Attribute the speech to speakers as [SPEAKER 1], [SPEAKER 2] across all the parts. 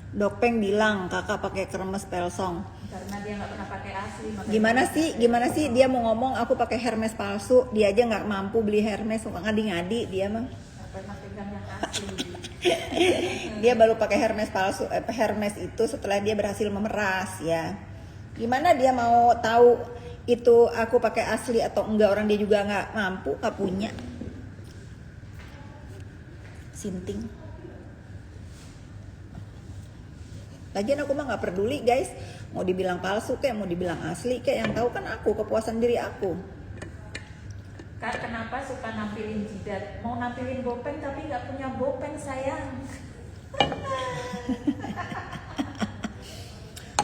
[SPEAKER 1] Dokpeng bilang kakak pakai kremes Pelsong.
[SPEAKER 2] Karena dia nggak pernah pakai asli. makanya
[SPEAKER 1] Gimana sih dia mau ngomong aku pakai Hermes palsu, dia aja nggak mampu beli Hermes, suka ngadi-ngadi dia mah.
[SPEAKER 2] nggak pernah pegang yang asli.
[SPEAKER 1] Dia baru pakai Hermes palsu, Hermes itu setelah dia berhasil memeras ya. Gimana dia mau tahu itu aku pakai asli atau enggak, orang dia juga nggak mampu, nggak punya. Sinting. Lagian aku mah nggak peduli guys, mau dibilang palsu kayak mau dibilang asli kayak, yang tahu kan aku, kepuasan diri aku.
[SPEAKER 2] Kak, kenapa suka nampilin jidat? Mau nampilin bopeng tapi nggak punya bopeng sayang.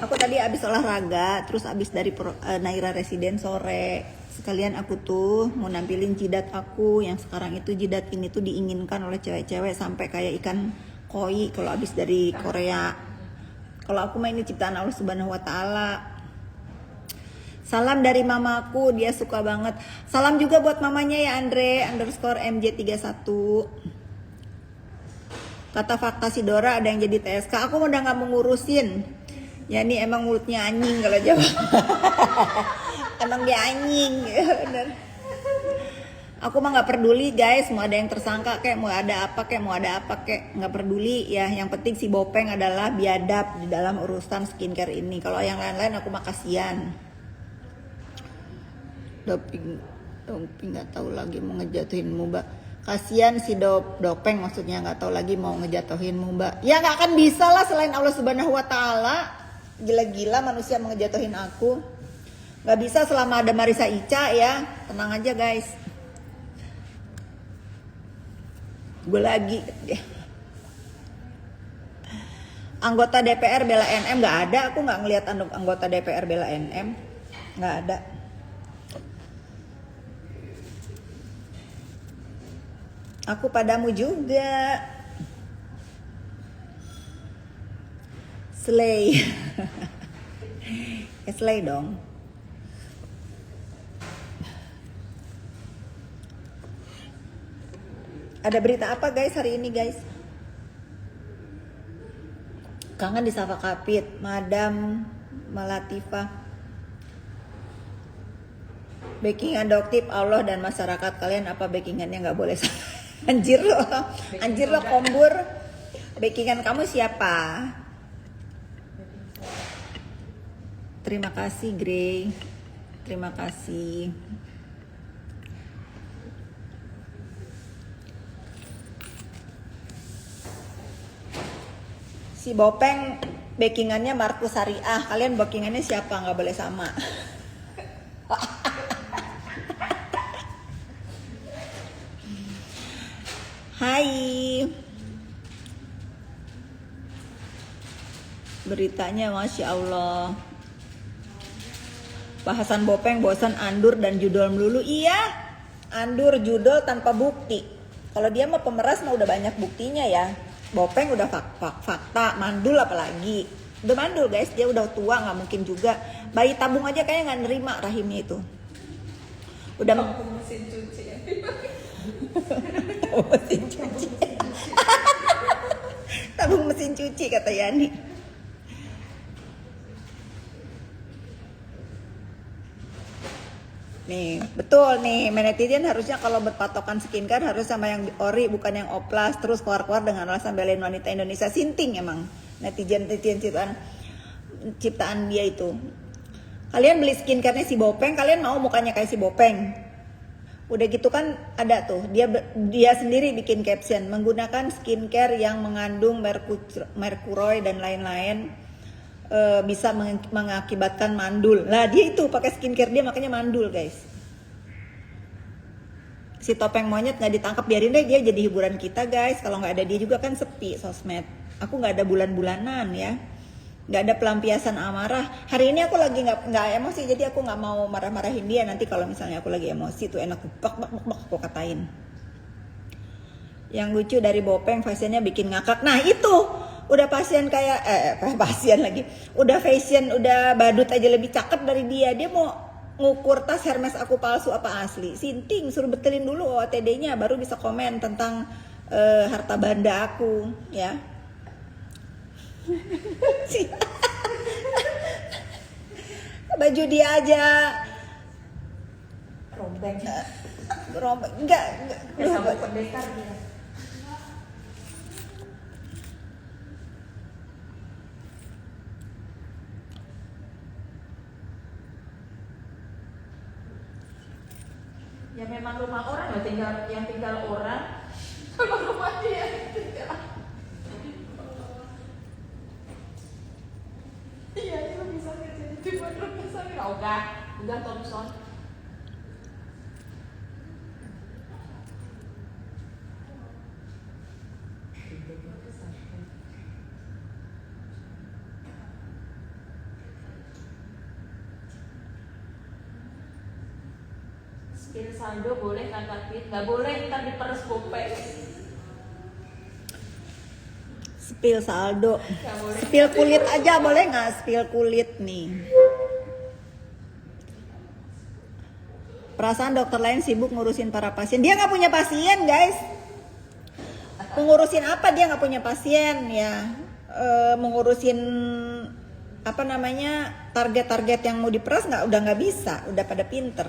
[SPEAKER 1] Aku tadi abis olahraga, terus abis dari Naira Residen sore, sekalian aku tuh mau nampilin jidat aku yang sekarang itu, jidat ini tuh diinginkan oleh cewek-cewek sampai kayak ikan koi kalau abis dari Korea. Kalau aku mah ini ciptaan Allah Subhanahu wa taala. Salam dari mamaku, dia suka banget. Salam juga buat mamanya ya, Andre _MJ31. Kata fakta si Dora ada yang jadi TSK. Aku udah gak mau ngurusin. Ya ini emang mulutnya anjing kalau jawab. Emang dia anjing. Bener. Aku mah gak peduli guys, mau ada yang tersangka kayak, mau ada apa kayak, gak peduli ya. Yang penting si Bopeng adalah biadab di dalam urusan skincare ini. Kalau yang lain-lain aku mah kasihan. Doping nggak tahu lagi mau ngejatuhin Mbak. Kasihan si Dopeng maksudnya, nggak tahu lagi mau ngejatuhin Mbak. Ya nggak akan bisa lah selain Allah Subhanahu wa taala. Gila-gila manusia mau ngejatuhin aku. Nggak bisa selama ada Marisa Ica ya. Tenang aja guys. Gue lagi. Anggota DPR bela NM nggak ada. Aku nggak ngelihat anggota DPR bela NM. Nggak ada. Aku padamu juga. Slay. Ya slay dong. Ada berita apa guys hari ini guys? Kangen disapa Kapit, Madam Malatifah. Backingan Doktip, Allah dan masyarakat, kalian apa backingannya nggak boleh? Anjir lo kombur. Backingan kamu siapa? Terima kasih Grey. Terima kasih. Si Bopeng backingannya Markus Syariah. Kalian backingannya siapa? Nggak boleh sama. Hai. Beritanya Masya Allah. Bahasan Bopeng bosan andur dan judul melulu. Iya, andur judul tanpa bukti. Kalau dia mah pemeras mah udah banyak buktinya ya. Bopeng udah fakta, mandul apalagi. Udah mandul guys, dia udah tua nggak mungkin juga. Bayi tabung aja kayaknya nggak nerima rahimnya itu. Udah
[SPEAKER 2] mesin cuci.
[SPEAKER 1] mesin cuci. Tabung mesin cuci kata Yani. Nih, betul nih, netizen harusnya kalau berpatokan skincare harus sama yang ori bukan yang oplas, terus keluar-keluar dengan alasan belain wanita Indonesia. Sinting emang netizen ciptaan dia itu. Kalian beli skincare-nya si Bopeng, kalian mau mukanya kayak si Bopeng? Udah gitu kan ada tuh, dia sendiri bikin caption, menggunakan skincare yang mengandung merkuroid dan lain-lain bisa mengakibatkan mandul. Lah dia itu pakai skincare dia makanya mandul guys. Si Topeng Monyet nggak ditangkap, biarin deh dia jadi hiburan kita guys. Kalau nggak ada dia juga kan sepi sosmed. Aku nggak ada bulan-bulanan ya, nggak ada pelampiasan amarah. Hari ini aku lagi nggak emosi, jadi aku nggak mau marah-marahin dia. Nanti kalau misalnya aku lagi emosi tuh enak bak aku katain. Yang lucu dari Bopeng fashionnya bikin ngakak. Nah itu udah pasien kayak pasien lagi. Udah fashion, udah badut aja lebih cakep dari dia. Dia mau ngukur tas Hermes aku palsu apa asli. Sinting, suruh betulin dulu OOTD-nya baru bisa komen tentang harta banda aku ya. Baju dia aja
[SPEAKER 2] Robek.
[SPEAKER 1] robek, enggak
[SPEAKER 2] Sabuk pendekar dia. Ya memang rumah orang ya tinggal orang. Kalau rumah dia tinggal. Iya itu bisa jadi cuma rumah saya. Udah Thompson. Spill saldo boleh Kakak Pit? Nggak boleh, ntar diperes gopek.
[SPEAKER 1] spill saldo,
[SPEAKER 2] Nggak boleh.
[SPEAKER 1] spill kulit aja boleh nggak? Spill kulit nih. Perasaan dokter lain sibuk ngurusin para pasien. Dia nggak punya pasien, guys. Mengurusin apa, dia nggak punya pasien ya. Mengurusin apa namanya, target-target yang mau diperas udah nggak bisa, udah pada pinter.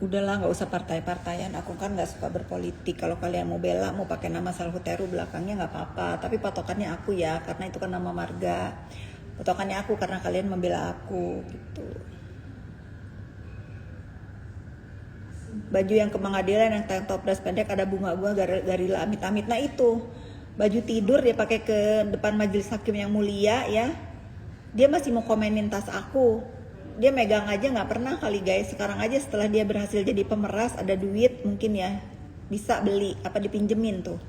[SPEAKER 1] Udahlah, nggak usah partai-partaian. Aku kan nggak suka berpolitik. Kalau kalian mau bela, mau pakai nama Salhuteru belakangnya nggak apa-apa. Tapi patokannya aku ya, karena itu kan nama marga. Patokannya aku karena kalian membela aku gitu. Baju yang ke pengadilan yang tank top dress pendek ada bunga-bunga garila amit-amit. Nah itu baju tidur dia pakai ke depan majelis hakim yang mulia ya. Dia masih mau komenin tas aku. Dia megang aja nggak pernah kali guys. Sekarang aja setelah dia berhasil jadi pemeras, ada duit mungkin ya, bisa beli apa dipinjemin tuh.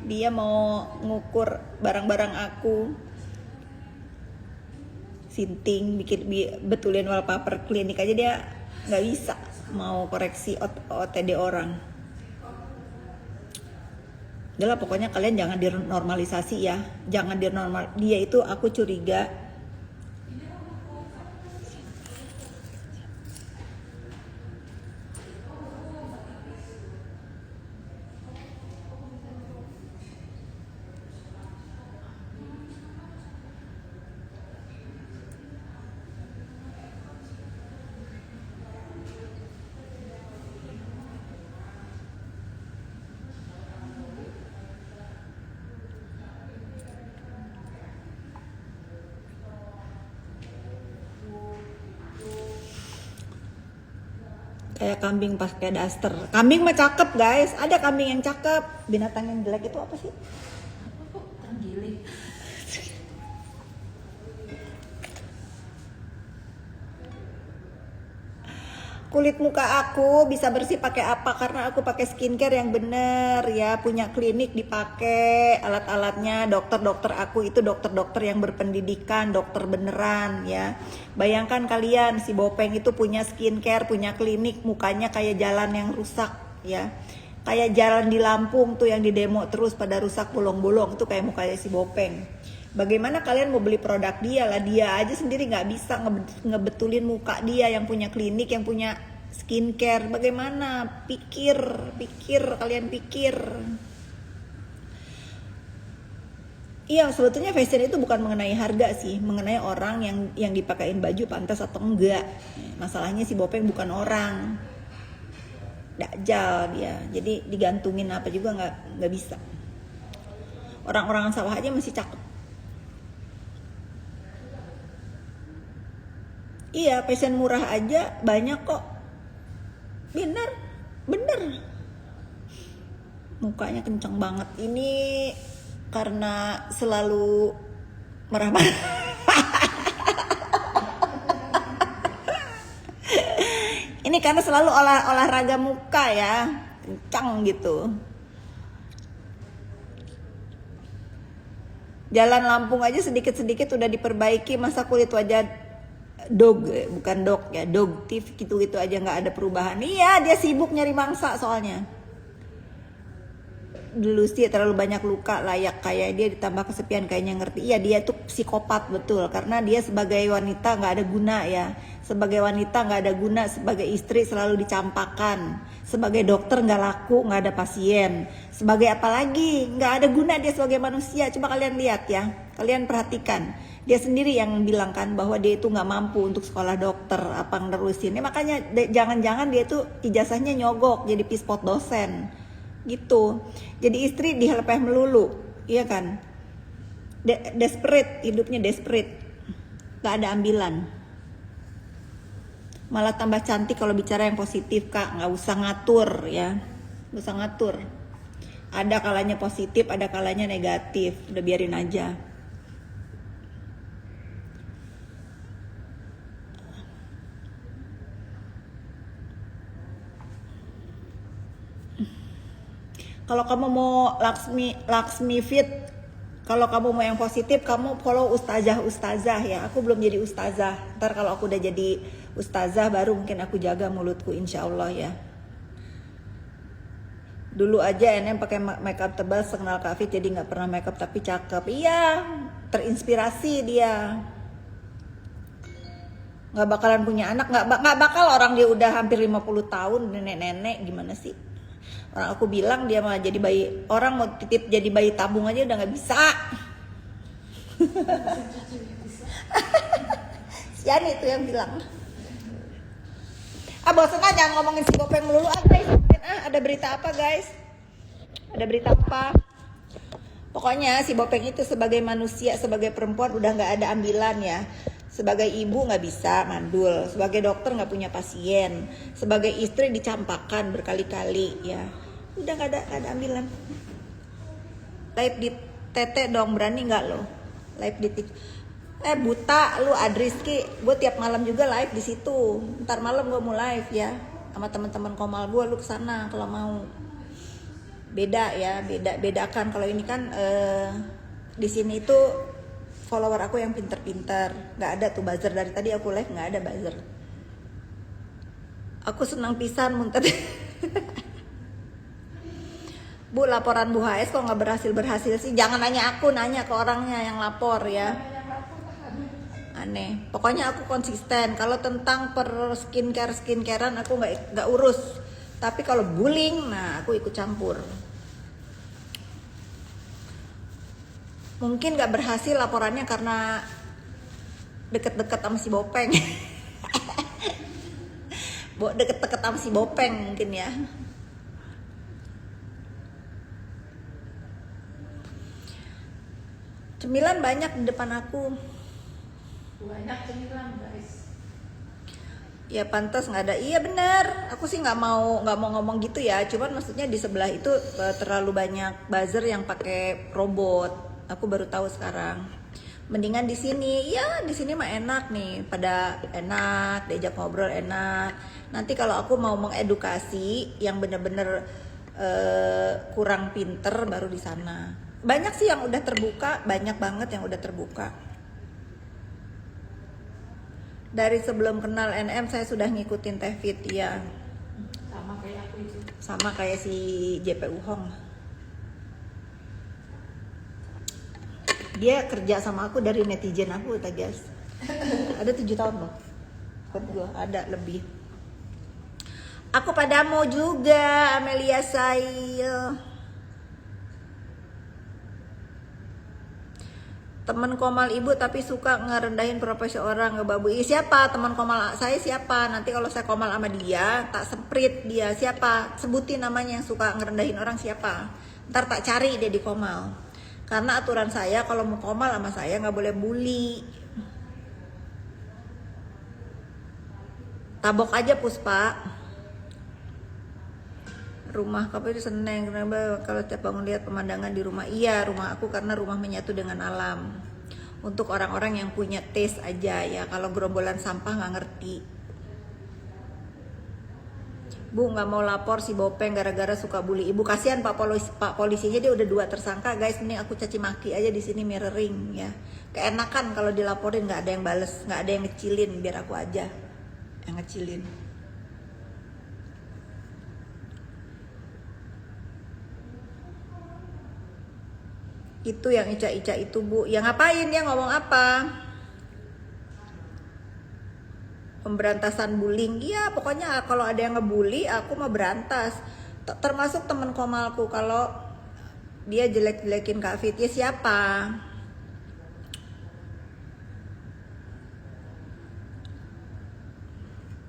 [SPEAKER 1] Dia mau ngukur barang-barang aku, sinting, betulin wallpaper klinik aja dia nggak bisa. Mau koreksi OTD orang. Udahlah pokoknya kalian jangan dinormalisasi ya. Jangan dinormal. Dia itu aku curiga kayak kambing pakai daster. Kambing mah cakep guys. Ada kambing yang cakep. Binatang yang jelek itu apa sih?
[SPEAKER 2] Terenggiling.
[SPEAKER 1] Kulit muka aku bisa bersih pakai apa? Karena aku pakai skincare yang bener ya, punya klinik dipakai alat-alatnya. Dokter-dokter aku itu dokter-dokter yang berpendidikan, dokter beneran ya. Bayangkan kalian si Bopeng itu punya skincare, punya klinik, mukanya kayak jalan yang rusak ya. Kayak jalan di Lampung tuh yang di demo terus pada rusak bolong-bolong, itu kayak mukanya si Bopeng. Bagaimana kalian mau beli produk dia lah, dia aja sendiri nggak bisa ngebetulin muka dia yang punya klinik, yang punya skincare. Bagaimana? Pikir kalian pikir. Iya, sebetulnya fashion itu bukan mengenai harga sih, mengenai orang yang dipakain baju pantas atau enggak. Masalahnya si Bopeng bukan orang, dakjal dia, jadi digantungin apa juga nggak bisa. Orang-orang sawah aja masih cakep. Iya, fashion murah aja banyak kok. Bener. Mukanya kenceng banget. Ini karena selalu marah-marah. Ini karena selalu olahraga muka ya. Kencang gitu. Jalan Lampung aja sedikit-sedikit udah diperbaiki, masa kulit wajah bukan dog ya, dog tiff gitu-gitu aja nggak ada perubahan. Iya, dia sibuk nyari mangsa soalnya. dulu sih terlalu banyak luka, layak kayak dia ditambah kesepian kayaknya ngerti. Iya dia tuh psikopat betul, karena dia sebagai wanita nggak ada guna ya. Sebagai wanita nggak ada guna, sebagai istri selalu dicampakkan, sebagai dokter nggak laku, nggak ada pasien, sebagai apa lagi nggak ada guna dia sebagai manusia. Coba kalian lihat ya, kalian perhatikan. Dia sendiri yang bilang kan bahwa dia itu nggak mampu untuk sekolah dokter apa nerusin. Ya, makanya jangan-jangan dia tuh ijazahnya nyogok jadi pispot dosen gitu. Jadi istri dihelepeh melulu, iya kan? Desperate, hidupnya desperate, nggak ada ambilan. Malah tambah cantik kalau bicara yang positif kak, nggak usah ngatur ya, nggak usah ngatur. Ada kalanya positif, ada kalanya negatif, udah biarin aja. Kalau kamu mau Laksmi Fit, kalau kamu mau yang positif, kamu follow ustazah ya. Aku belum jadi ustazah. Ntar kalau aku udah jadi ustazah, baru mungkin aku jaga mulutku, insya Allah ya. Dulu aja NM pakai makeup tebal sekenal Kak Fit, jadi nggak pernah makeup tapi cakep. Iya, terinspirasi dia. Nggak bakalan punya anak, nggak bakal orang dia udah hampir 50 tahun, nenek-nenek, gimana sih? Orang aku bilang dia malah jadi bayi, orang mau titip jadi bayi tabung aja udah nggak bisa. Yani itu yang bilang. Bosan aja ngomongin si Bopeng melulu guys. Ada berita apa guys? Ada berita apa? Pokoknya si Bopeng itu sebagai manusia, sebagai perempuan udah nggak ada ambilan ya. Sebagai ibu nggak bisa mandul, sebagai dokter nggak punya pasien, sebagai istri dicampakkan berkali-kali ya. Udah nggak ada ambilan. Live di Tete dong, berani nggak lo? Live di TikTok. Buta lu Adriski, gue tiap malam juga live di situ. Ntar malam gue mau live ya sama teman-teman Komal gue, lu kesana kalau mau. Beda ya, bedakan. Kalau ini kan di sini itu follower aku yang pinter-pinter, nggak ada tuh buzzer. Dari tadi aku live nggak ada buzzer. Aku senang pisan muntah. Bu, laporan Bu HS kok nggak berhasil sih? Jangan nanya aku, nanya ke orangnya yang lapor ya. Aneh. Pokoknya aku konsisten. Kalau tentang per skincarean aku nggak urus. Tapi kalau bullying, nah aku ikut campur. Mungkin nggak berhasil laporannya karena deket-deket sama si Bopeng. Deket-deket sama si Bopeng mungkin ya. Cemilan banyak di depan aku.
[SPEAKER 2] Banyak cemilan guys.
[SPEAKER 1] Ya pantas nggak ada. Iya benar. Aku sih nggak mau ngomong gitu ya. Cuman maksudnya di sebelah itu terlalu banyak buzzer yang pakai robot. Aku baru tahu sekarang. Mendingan di sini. Ya di sini mah enak nih. Pada enak, diajak ngobrol enak. Nanti kalau aku mau mengedukasi yang bener-bener kurang pinter baru di sana. Banyak sih yang udah terbuka, banyak banget yang udah terbuka. Dari sebelum kenal NM saya sudah ngikutin Teh Fit ya.
[SPEAKER 2] Sama kayak aku itu.
[SPEAKER 1] Sama kayak si JP Uhong. Dia kerja sama aku dari netizen aku guys. Ada 7 tahun loh. Gue ada lebih. Aku padamu juga Amelia Sail. Teman Komal ibu tapi suka ngerendahin profesi orang, ngebabui. Siapa teman Komal saya? Siapa? Nanti kalau saya Komal sama dia tak seprit dia. Siapa? Sebutin namanya yang suka ngerendahin orang siapa. Ntar tak cari dia di Komal. Karena aturan saya kalau mau Komal sama saya nggak boleh bully. Tabok aja Puspa. Rumah kamu itu seneng, kenapa kalau tiap bangun lihat pemandangan di rumah? Iya, rumah aku karena rumah menyatu dengan alam. Untuk orang-orang yang punya taste aja ya, kalau gerombolan sampah nggak ngerti. Bu nggak mau lapor si Bopeng gara-gara suka bully ibu. Kasihan Pak polisinya, dia udah 2 tersangka guys. Mending aku caci maki aja di sini, mirroring ya. Keenakan kalau dilaporin nggak ada yang bales, nggak ada yang ngecilin, biar aku aja yang ngecilin. Itu yang Ica-Ica itu Bu. Yang ngapain dia ngomong apa? Pemberantasan bullying. Iya pokoknya kalau ada yang ngebully aku mah berantas. Termasuk temen komalku kalau dia jelek-jelekin Kak Fit. Ya siapa?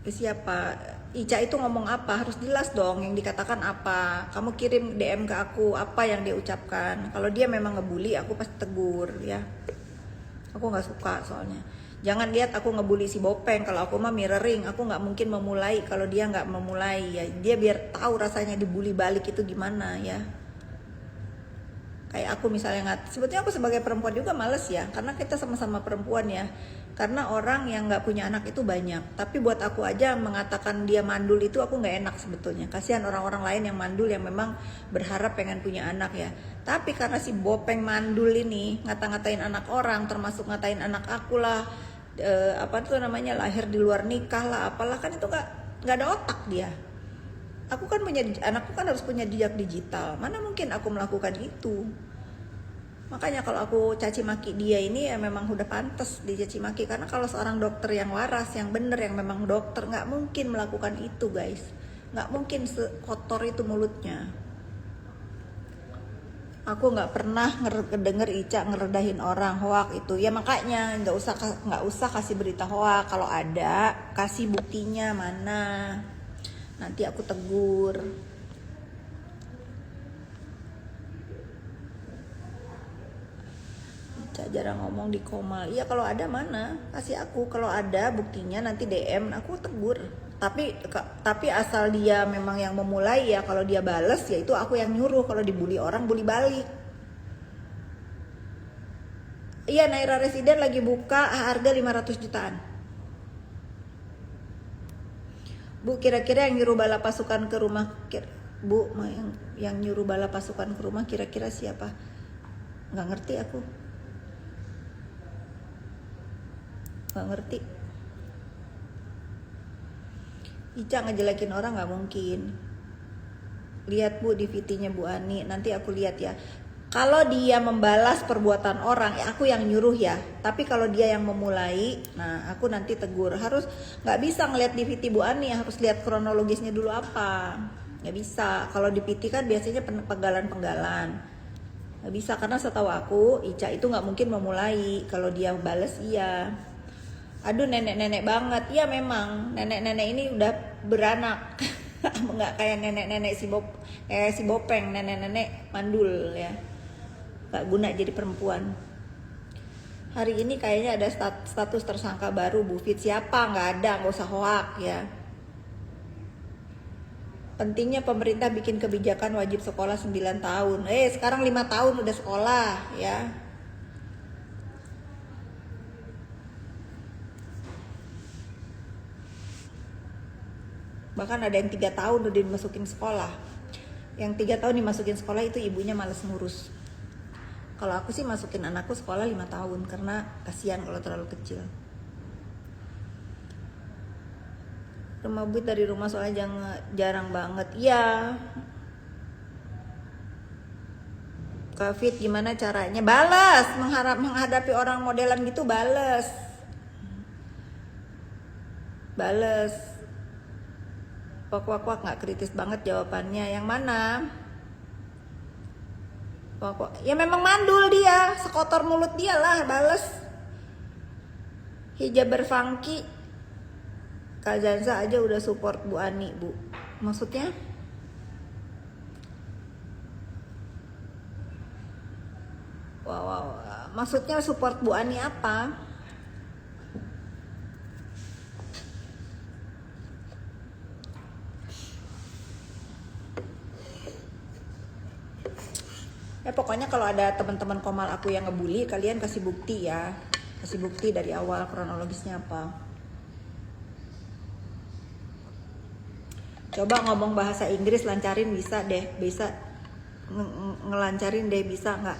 [SPEAKER 1] Siapa? Ica itu ngomong apa? Harus jelas dong yang dikatakan apa. Kamu kirim DM ke aku apa yang dia ucapkan. Kalau dia memang ngebully aku pasti tegur ya. Aku nggak suka soalnya. Jangan lihat aku ngebully si Bopeng. Kalau aku mah mirroring, aku nggak mungkin memulai kalau dia nggak memulai ya. Dia biar tahu rasanya dibully balik itu gimana ya. Kayak aku misalnya sebetulnya aku sebagai perempuan juga males ya, karena kita sama-sama perempuan ya. Karena orang yang nggak punya anak itu banyak. Tapi buat aku aja mengatakan dia mandul itu aku nggak enak sebetulnya. Kasihan orang-orang lain yang mandul yang memang berharap pengen punya anak ya. Tapi karena si Bopeng mandul ini ngata-ngatain anak orang, termasuk ngatain anak aku lah, apa tuh namanya lahir di luar nikah lah, apalah kan itu nggak ada otak dia. Aku kan punya anakku kan harus punya jejak digital. Mana mungkin aku melakukan itu? Makanya kalau aku caci maki dia ini ya memang udah pantas dicaci maki. Karena kalau seorang dokter yang waras, yang bener, yang memang dokter nggak mungkin melakukan itu guys. Nggak mungkin sekotor itu mulutnya. Aku nggak pernah denger Ica ngeredahin orang hoak itu. Ya makanya nggak usah kasih berita hoak. Kalau ada kasih buktinya mana. Nanti aku tegur. Jarang ngomong di Komal. Iya kalau ada mana kasih aku. Kalau ada buktinya nanti DM aku tegur. Tapi asal dia memang yang memulai ya. Kalau dia bales ya itu aku yang nyuruh. Kalau dibully orang bully balik. Iya Naira Residen lagi buka harga 500 jutaan. Bu kira-kira yang nyuruh bala pasukan ke rumah Bu yang nyuruh bala pasukan ke rumah kira-kira siapa? Nggak ngerti aku. Nggak ngerti. Ica ngejelekin orang nggak mungkin. Lihat Bu di VT-nya Bu Ani, nanti aku lihat ya. Kalau dia membalas perbuatan orang, ya aku yang nyuruh ya. Tapi kalau dia yang memulai, nah aku nanti tegur. Harus nggak bisa ngeliat di VT Bu Ani, harus lihat kronologisnya dulu apa. Nggak bisa. Kalau di VT kan biasanya penggalan-penggalan. Nggak bisa karena setahu aku Ica itu nggak mungkin memulai. Kalau dia balas iya. Aduh nenek-nenek banget. Ya memang nenek-nenek ini udah beranak. Nggak kayak nenek-nenek si Bopeng, nenek-nenek mandul ya. Gak guna jadi perempuan. Hari ini kayaknya ada status tersangka baru Bu Fit. Siapa? Nggak ada, nggak usah hoak ya. Pentingnya pemerintah bikin kebijakan wajib sekolah 9 tahun. Sekarang 5 tahun udah sekolah ya. Bahkan ada yang 3 tahun udah dimasukin sekolah. Yang 3 tahun dimasukin sekolah itu ibunya males ngurus. Kalau aku sih masukin anakku sekolah 5 tahun karena kasihan kalau terlalu kecil. Rumah buit dari rumah soalnya jarang banget. Iya. Kak Fit gimana caranya? Balas, menghadapi orang modelan gitu balas. Balas. Wak nggak kritis banget jawabannya. Yang mana? Ya memang mandul dia, sekotor mulut dia lah, bales. Hijaber funky. Kak Zanza aja udah support Bu Ani, Bu. Maksudnya? Wow. Maksudnya support Bu Ani apa? Ya pokoknya kalau ada teman-teman Komal aku yang ngebully, kalian kasih bukti ya. Kasih bukti dari awal kronologisnya apa. Coba ngomong bahasa Inggris lancarin bisa deh, bisa ngelancarin deh, bisa nggak?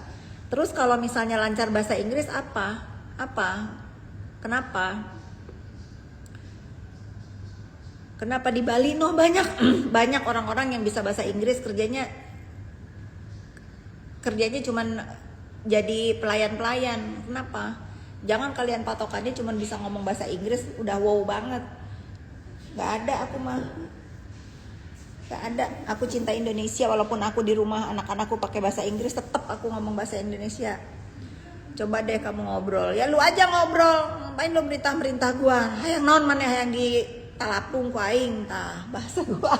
[SPEAKER 1] Terus kalau misalnya lancar bahasa Inggris apa? Kenapa? Kenapa di Bali banyak banyak orang-orang yang bisa bahasa Inggris kerjanya cuman jadi pelayan-pelayan. Kenapa? Jangan kalian patokannya cuma bisa ngomong bahasa Inggris udah wow banget. Gak ada aku mah. Gak ada. Aku cinta Indonesia walaupun aku di rumah anak-anakku pakai bahasa Inggris, tetap aku ngomong bahasa Indonesia. Coba deh kamu ngobrol. Ya lu aja ngobrol. Ngapain lu merintah-merintah gua? Hayang naon maneh hayang di talapung ku aing tah bahasa gua.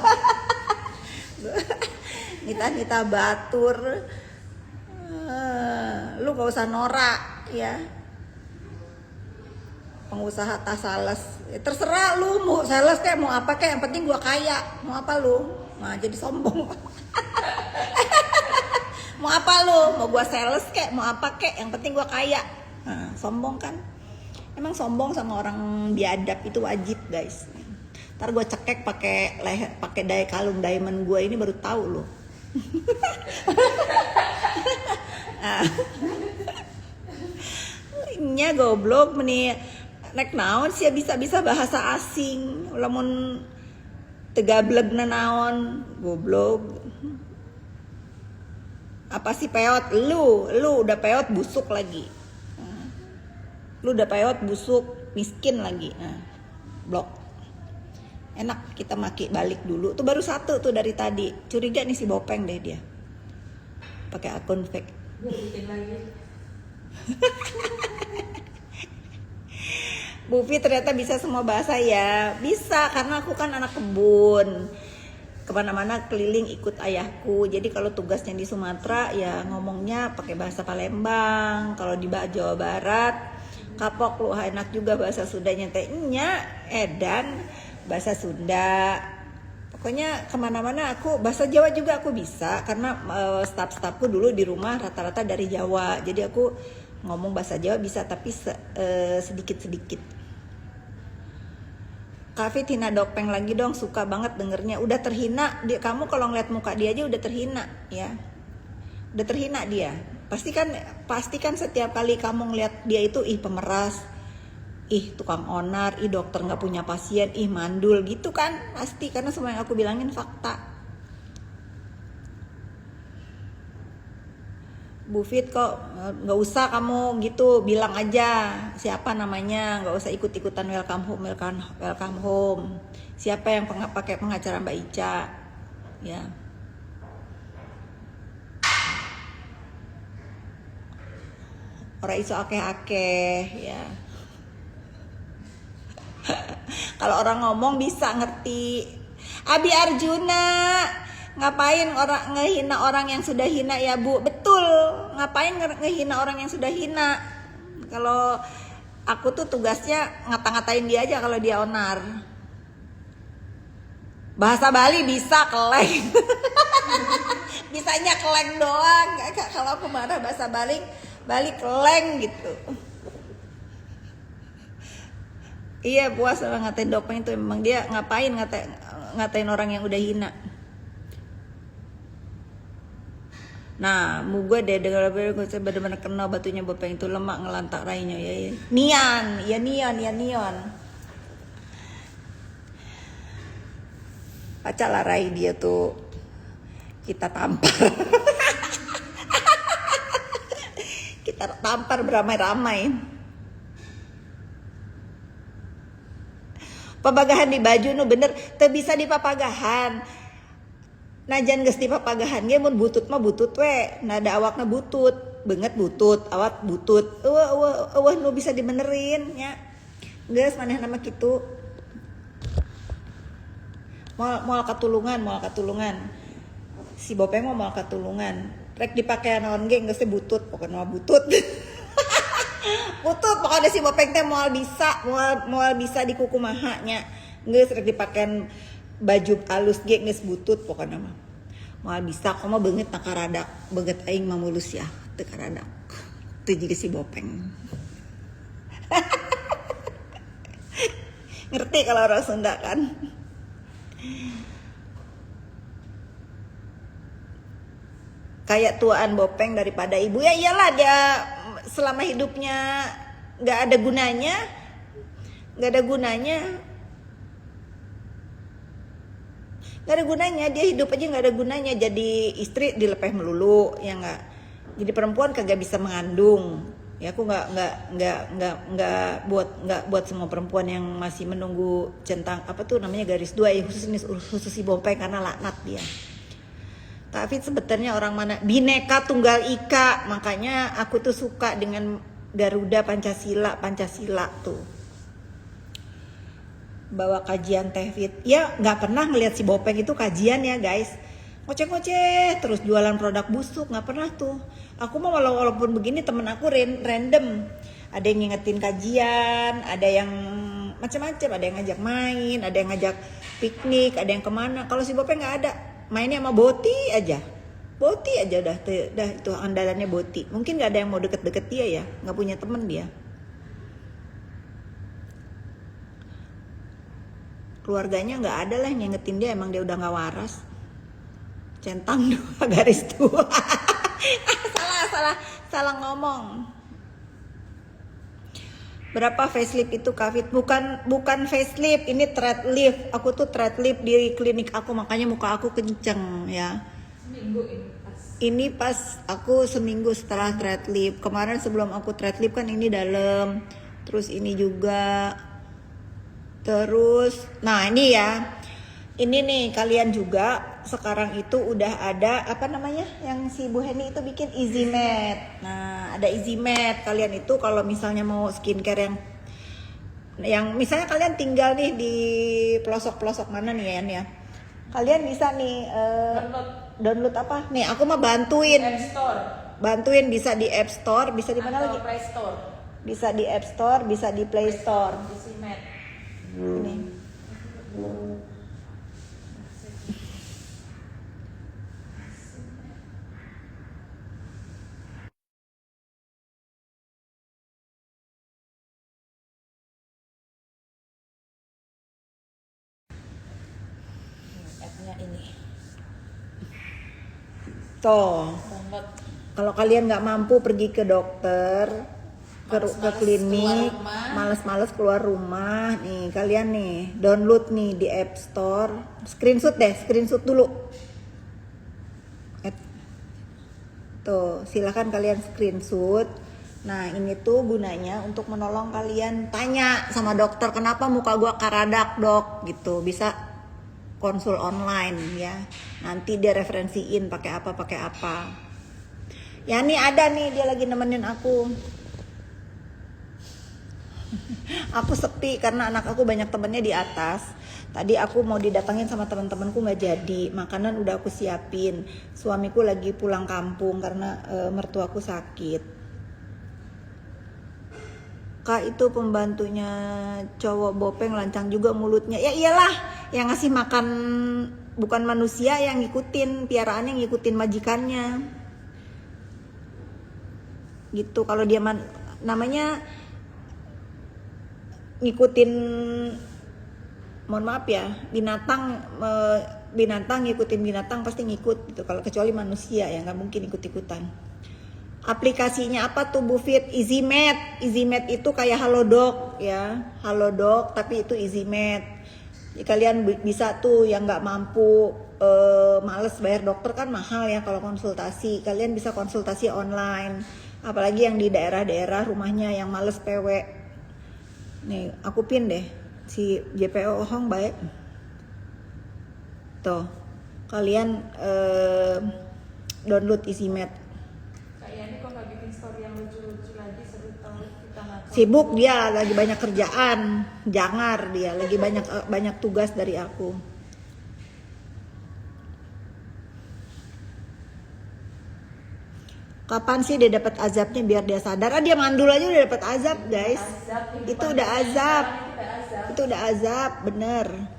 [SPEAKER 1] Nita batur. Lu gak usah norak ya. Pengusaha tas sales, terserah lu mau sales kayak mau apa kayak, yang penting gua kaya. Mau apa lu? Nah jadi sombong. Mau apa lu? Mau gua sales kayak mau apa kayak, yang penting gua kaya. Nah, sombong kan? Emang sombong sama orang biadab itu wajib guys. Ntar gua cekek pakai leher, pakai kalung diamond gua ini baru tahu lu. Nah. Nya goblok meni nek naon sih bisa bahasa asing lamun tegableg naon goblok. Apa sih peot? Lu udah peot busuk lagi. Lu udah peot busuk miskin lagi. Nah, blok. Enak kita maki balik dulu. Tuh baru satu tuh dari tadi. Curiga nih si Bopeng deh dia. Pakai akun fake.
[SPEAKER 2] Bikin lagi.
[SPEAKER 1] Bufi ternyata bisa semua bahasa ya. Bisa karena aku kan anak kebun. Kemana-mana keliling ikut ayahku. Jadi kalau tugasnya di Sumatera ya ngomongnya pakai bahasa Palembang. Kalau di Jawa Barat kapok lu enak juga bahasa Sundanya teh nya edan bahasa Sunda. Pokoknya kemana-mana aku bahasa Jawa juga aku bisa karena staf-stafku dulu di rumah rata-rata dari Jawa. Jadi aku ngomong bahasa Jawa bisa tapi sedikit-sedikit. Kak Hina Dopeng lagi dong, suka banget dengernya. Udah terhina, kamu kalau ngeliat muka dia aja udah terhina ya. Udah terhina dia. Pastikan setiap kali kamu ngeliat dia itu pemeras, tukang onar, dokter nggak punya pasien, mandul gitu kan. Pasti karena semua yang aku bilangin fakta. Bu Fit kok nggak usah kamu gitu, bilang aja siapa namanya, nggak usah ikut-ikutan welcome home. Siapa yang pakai pengacara Mbak Ica ya. Orang iso akeh-akeh ya. Kalau orang ngomong bisa ngerti. Abi Arjuna, ngapain ngehina orang yang sudah hina ya Bu? Betul, ngapain ngehina orang yang sudah hina? Kalau aku tuh tugasnya ngata-ngatain dia aja kalau dia onar. Bahasa Bali bisa keleng. Bisanya keleng doang. Kalau aku marah bahasa Bali keleng gitu. Iya puas sama ngatain Dopeng itu, memang dia ngapain ngatain orang yang udah hina. Nah, muga deh dengar gue bener-bener kena batunya Bopeng itu lemak ngelantak rainya ya. Nian. Pacar lah rai dia tuh kita tampar. Kita tampar beramai-ramai. Papagahan di baju nu bener teu bisa di papagahan. Najan geus di papagahan ge mun butut mah butut we, nada awakna butut, beungeut butut, awak butut. Eueuh nu bisa dibenerin nya. Geus manehna mah kitu. Moal katulungan. Si Bopeng mah moal katulungan. Rek dipake naon ge geus teh butut, pokona mah butut. Butut pokoknya si Bopeng teh moal bisa di kuku maha nya. Geus rek dipakean baju alus ge geus butut pokoknya mah. Moal bisa kok mah beungeut na karadak, beungeut aing mah mulus ya, teu karadak. Teu jiga si Bopeng. Ngerti kalau orang Sunda kan? Kayak tuaan Bopeng daripada ibu ya, iyalah dia selama hidupnya nggak ada gunanya, dia hidup aja nggak ada gunanya, jadi istri dilepeh melulu ya nggak. Jadi perempuan kagak bisa mengandung. Ya aku nggak buat semua perempuan yang masih menunggu centang apa tuh namanya garis 2 ya, khusus si Bopeng karena laknat dia. Tapi sebetulnya orang mana bineka tunggal ika, makanya aku tuh suka dengan Garuda Pancasila tuh. Bawa kajian Tevfid. Ya nggak pernah ngelihat si Bopeng itu kajian ya guys. Ngoceh-ngoceh terus jualan produk busuk, nggak pernah tuh. Aku mah walaupun begini temen aku random, ada yang ngingetin kajian, ada yang macam-macam, ada yang ngajak main, ada yang ngajak piknik, ada yang kemana. Kalau si Bopeng nggak ada, mainnya sama Boti aja udah itu andalannya Boti. Mungkin nggak ada yang mau deket-deket dia ya, nggak punya temen dia. Keluarganya nggak ada lah yang ngingetin dia, emang dia udah nggak waras. Centang 2 garis 2. salah ngomong. Berapa facelift itu Kavit? Bukan facelift, ini thread lift. Aku tuh thread lift di klinik aku, makanya muka aku kenceng ya.
[SPEAKER 2] Seminggu ini pas.
[SPEAKER 1] Ini pas aku seminggu setelah thread lift. Kemarin sebelum aku thread lift kan ini dalam. Terus ini juga. Terus, nah ini ya. Ini nih kalian juga sekarang itu udah ada apa namanya yang si Bu Heni itu bikin Easy Matte. Nah ada Easy Matte. Kalian itu kalau misalnya mau skincare yang misalnya kalian tinggal nih di pelosok-pelosok mana nih ya. Kalian bisa nih download apa? Nih aku mah bantuin.
[SPEAKER 2] App Store.
[SPEAKER 1] Bantuin bisa di App Store, bisa di mana lagi?
[SPEAKER 2] Play Store.
[SPEAKER 1] Bisa di App Store, bisa di Play Store.
[SPEAKER 2] Easy Matte.
[SPEAKER 1] Ini.
[SPEAKER 2] App-nya ini.
[SPEAKER 1] Tuh.
[SPEAKER 2] Download.
[SPEAKER 1] Kalau kalian nggak mampu pergi ke dokter, ke klinik, males-males keluar rumah, nih kalian nih download nih di App Store, screenshot dulu. Tuh, silakan kalian screenshot. Nah, ini tuh gunanya untuk menolong kalian tanya sama dokter kenapa muka gua karadak, Dok, gitu. Bisa konsul online ya. Nanti dia referensiin pakai apa. Ya nih ada nih dia lagi nemenin aku. Aku sepi karena anak aku banyak temennya di atas. Tadi aku mau didatangin sama teman-temanku nggak jadi. Makanan udah aku siapin. Suamiku lagi pulang kampung karena mertuaku sakit. Kak itu pembantunya cowok Bopeng lancang juga mulutnya. Ya iyalah, yang ngasih makan bukan manusia, yang ngikutin piaraannya, ngikutin majikannya. Gitu kalau dia namanya ngikutin, mohon maaf ya, binatang ngikutin binatang pasti ngikut gitu. Kalau kecuali manusia ya nggak mungkin ikut-ikutan. Aplikasinya apa tuh Bu Fit? Easy Matte. Easy Matte itu kayak Halodoc ya, Halodoc tapi itu Easy Matte. Jadi kalian bisa tuh yang nggak mampu, males bayar dokter kan mahal ya kalau konsultasi. Kalian bisa konsultasi online. Apalagi yang di daerah-daerah rumahnya yang males PW. Nih, aku pin deh si JPO Hong baik. Tuh, kalian download Easy Matte.
[SPEAKER 2] Kayaknya kok nggak bikin story yang lucu-lucu lagi, seru tahu kita makan.
[SPEAKER 1] Sibuk dia, lagi banyak kerjaan, jangar dia, lagi banyak tugas dari aku. Kapan sih dia dapat azabnya biar dia sadar? Dia mandul aja udah dapat azab, guys. Itu udah azab. Itu udah azab, bener.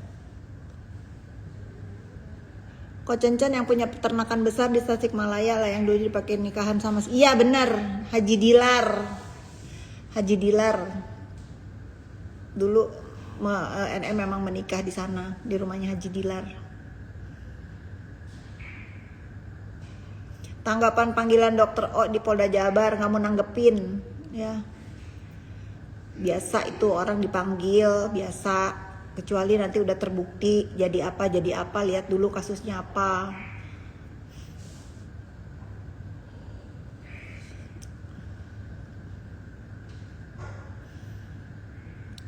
[SPEAKER 1] Kok Cencen yang punya peternakan besar di Tasikmalaya lah yang dulu dipakai nikahan sama. Iya bener, Haji Dilar. Dulu NM memang menikah di sana, di rumahnya Haji Dilar. Tanggapan panggilan Dokter O di Polda Jabar, nggak mau nanggepin ya. Biasa itu orang dipanggil, biasa. Kecuali nanti udah terbukti jadi apa, lihat dulu kasusnya apa.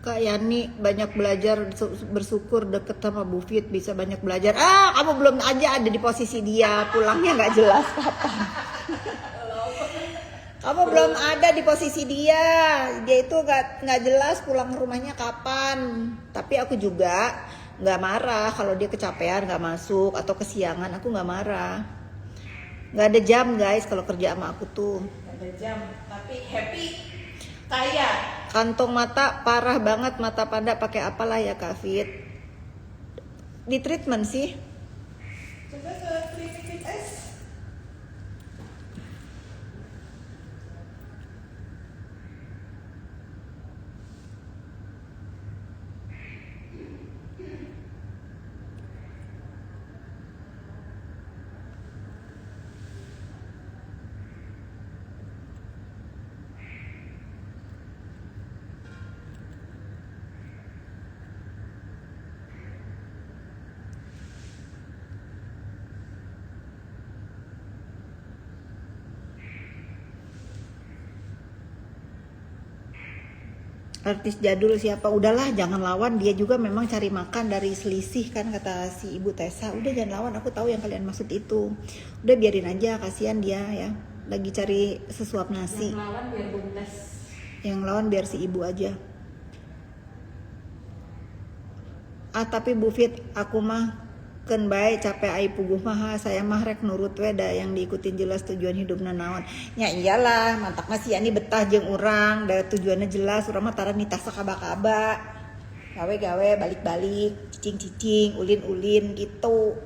[SPEAKER 1] Kak Yani banyak belajar, bersyukur deket sama Bu Fit bisa banyak belajar. Kamu belum aja ada di posisi dia, pulangnya nggak jelas kapan. Kamu belum ada di posisi dia itu nggak jelas pulang rumahnya kapan. Tapi aku juga nggak marah kalau dia kecapean nggak masuk atau kesiangan, aku nggak marah. Nggak ada jam guys kalau kerja sama aku tuh.
[SPEAKER 2] Nggak ada jam, tapi happy, kaya.
[SPEAKER 1] Kantong mata parah banget, mata panda pakai apalah ya Kak Fit? Di treatment sih.
[SPEAKER 2] Coba ke klinik Fit S.
[SPEAKER 1] Artis jadul siapa? Udahlah jangan lawan, dia juga memang cari makan dari selisih kan kata si Ibu Tessa. Udah jangan lawan, aku tahu yang kalian maksud itu. Udah biarin aja, kasihan dia ya. Lagi cari sesuap nasi.
[SPEAKER 2] Yang lawan biar buntes.
[SPEAKER 1] Yang lawan biar si ibu aja. Tapi Bu Fit, aku mah ken bae capek ai puguh mah saya mah rek nurut we da yang diikutin jelas tujuan hidupna naon. Ya iyalah, mantak mah si ani betah jeung urang, da tujuannya jelas, urang mah tara nitah sakaba-kaba. Gawe-gawe balik-balik, cicing-cicing, ulin-ulin gitu.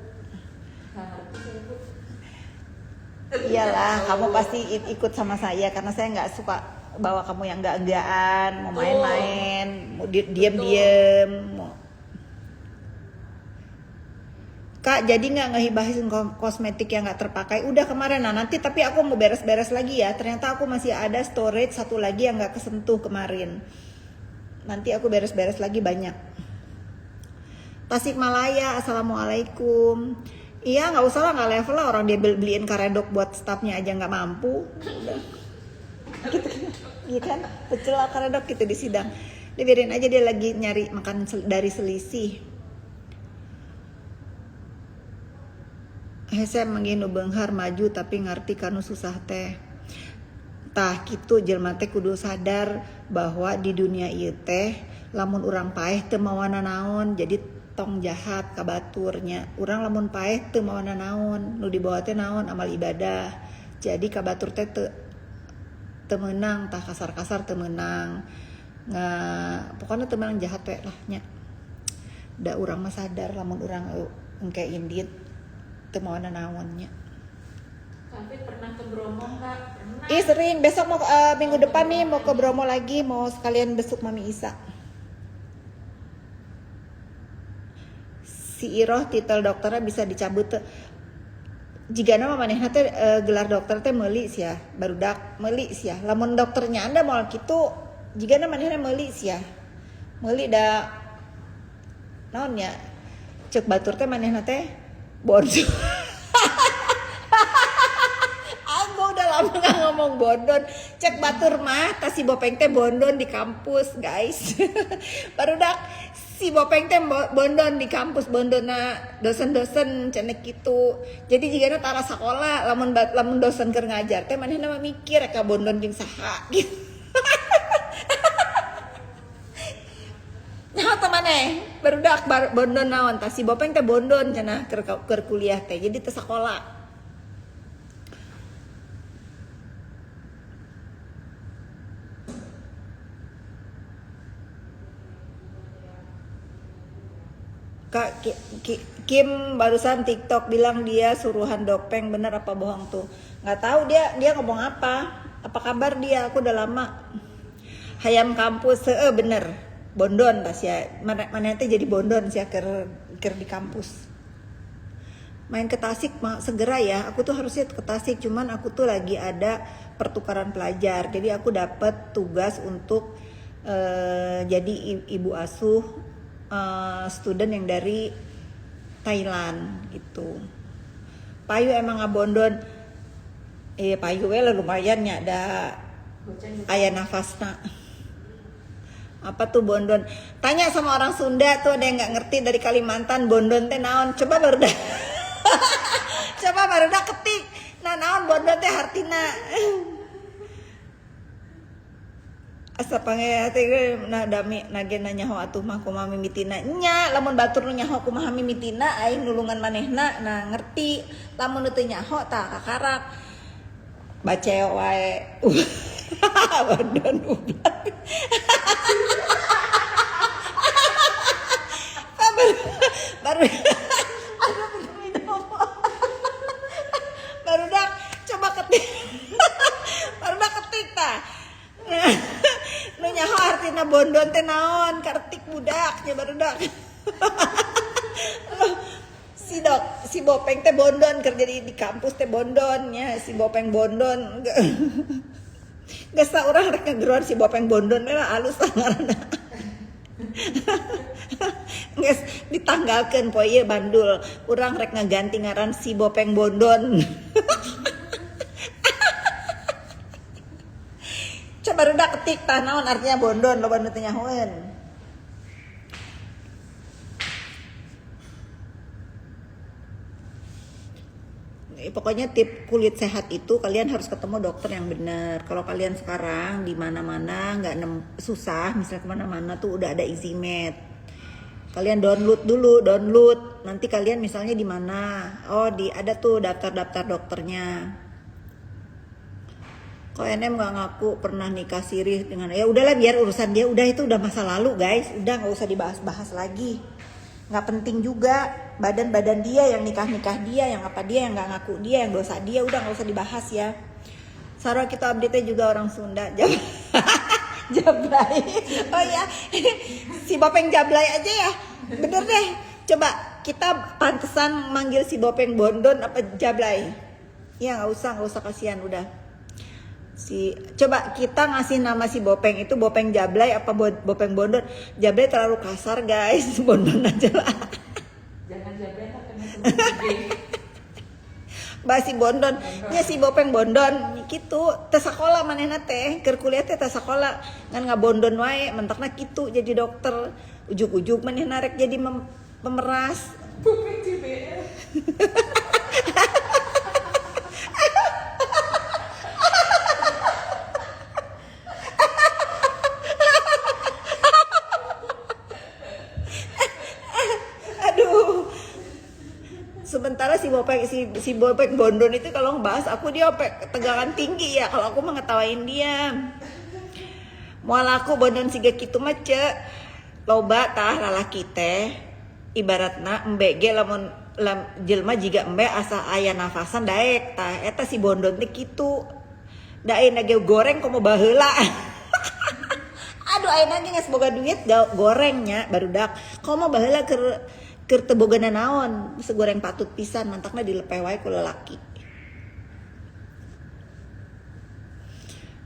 [SPEAKER 1] Iyalah, kamu pasti ikut sama saya karena saya nggak suka bawa kamu yang enggak-enggaan, mau main-main, mau diam-diam, mau. Kak, jadi nggak ngehibahin kosmetik yang nggak terpakai? Udah kemarin, nah nanti tapi aku mau beres-beres lagi ya. Ternyata aku masih ada storage satu lagi yang nggak kesentuh kemarin. Nanti aku beres-beres lagi banyak. Tasikmalaya, assalamualaikum. Iya nggak usah lah, nggak level lah, orang dia beliin karedok buat staffnya aja nggak mampu. Udah. Gitu kan, pecel karedok gitu di sidang. Dibiarin aja, dia lagi nyari makan dari selisih. Hese manginu beunghar maju tapi ngarti kanu susah teh. Tah kitu jelema teh kudu sadar bahwa di dunia ieu teh lamun urang paeh teu mawana naon, jadi tong jahat ka baturnya. Urang lamun paeh teu mawana naon, nu dibawa teh naon amal ibadah. Jadi ka batur teh teu meunang, tah kasar-kasar teu meunang. Pokoknya teu meunang jahat we lah nya. Da urang mah sadar lamun urang engke indit teu mawana naonnya.
[SPEAKER 2] Tapi pernah ke Bromo nggak? Pernah.
[SPEAKER 1] Sering. Besok mau minggu depan nih mau ke Bromo lagi, mau sekalian besuk Mami Isa. Si Iroh titel dokternya bisa dicabut tuh. Jika nama manehna teh gelar dokter teh meuli sia, barudak meuli sia. Lamun dokternya Anda mau kitu, jika nama manehna meuli sia. Meuli da naonnya? Cek batur teh manehna teh bodoh. Aku udah lama gak ngomong bondon. Cek batur mah tas si Bopeng teh bondon di kampus guys. Barudak si Bopeng teh bondon di kampus, bondona dosen-dosen cenek gitu. Jadi jigana tara sakola lamun dosen keur ngajar teh manehna mah mikir ka bondon jeung saha gitu. Nah temaneh barudak bondon naon tah si Bopeng teh bondon cenah keur kuliah teh jadi teh sakola. Kak Kim barusan TikTok bilang dia suruhan Dopeng, bener apa bohong tuh? Nggak tahu dia ngomong apa kabar dia? Aku udah lama. Hayam kampus bener. Bondon tas ya, mana teh jadi bondon sih ker di kampus. Main ke Tasik segera ya. Aku tuh harusnya ke Tasik, cuman aku tuh lagi ada pertukaran pelajar. Jadi aku dapat tugas untuk jadi ibu asuh student yang dari Thailand gitu. Payu emang ngabondon. Payu we lumayan nya ada aya nafasna. Apa tuh bondon? Tanya sama orang Sunda tuh, ada yang nggak ngerti dari Kalimantan, bondon teh naon? Coba baru dah. Coba baru dah ketik. Nah naon bondon teh hartina. Asa pangeran nah dami nagena nyaho atuh mah kumaha mimitina nya lamun batur nu nyaho kumaha mimitina aing nulungan manehna nah ngerti lamun teu nyaho tah kakarak baceo wae bondon ublak baru baru dak coba ketik baru dak ketik tah nu nyaho artina bondon teh naon kartik budaknya baru dak si Bopeng teh bondon kerja di kampus teh bondonnya si Bopeng bondon geus saurang rek ngageruan si Bopeng bondon mah alus ngaranna geus ditanggalkeun poe ieu bandul urang rek ngaganti ngaran si Bopeng bondon. Coba udah ketik tah naon artinya bondon loba nu teu nyahoeun. Pokoknya tip kulit sehat itu kalian harus ketemu dokter yang benar. Kalau kalian sekarang di mana-mana nggak susah, misalnya kemana-mana tuh udah ada Easymed. Kalian download. Nanti kalian misalnya di mana? Oh ada tuh daftar dokternya. Kok NM gak ngaku pernah nikah siri dengan ya udahlah biar urusan dia udah itu udah masa lalu guys udah nggak usah dibahas lagi nggak penting juga badan dia yang nikah dia yang apa dia yang nggak ngaku dia yang dosa dia udah nggak usah dibahas ya. Sarwa kita update juga orang Sunda Jablay oh ya si Bopeng Jablay aja ya bener deh coba kita pantesan manggil si Bopeng bondon apa Jablay ya nggak usah kasihan udah. Coba kita ngasih nama si Bopeng itu Bopeng Jablay apa Bopeng bondon. Jablay terlalu kasar guys, bondon aja lah.
[SPEAKER 2] Jangan Jablay lah kena temen
[SPEAKER 1] si bondon nya si Bopeng bondon gitu teh sakola manehna teh keur kuliah teh sakola ngan ngabondon wae mentakna kitu jadi dokter ujug-ujug manehna rek jadi pemeras
[SPEAKER 2] Bopeng JBL.
[SPEAKER 1] Sementara si Bopeng bondon itu kalau ngebahas aku dia tegangan tinggi ya kalau aku mah ngetawain dia. Moal aku bondon siga kitu mah ce loba tah lalaki teh ibaratna embe ge lamun jelema jiga embe asa aya nafasan daek tah eta si bondon teh kitu. Da ayeuna ge goreng komo baheula. Aduh ayeuna ge geus boga duit gorengnya barudak komo baheula keur teu bogana naon bisa goreng patut pisan mantakna dilepeh wae ku lalaki.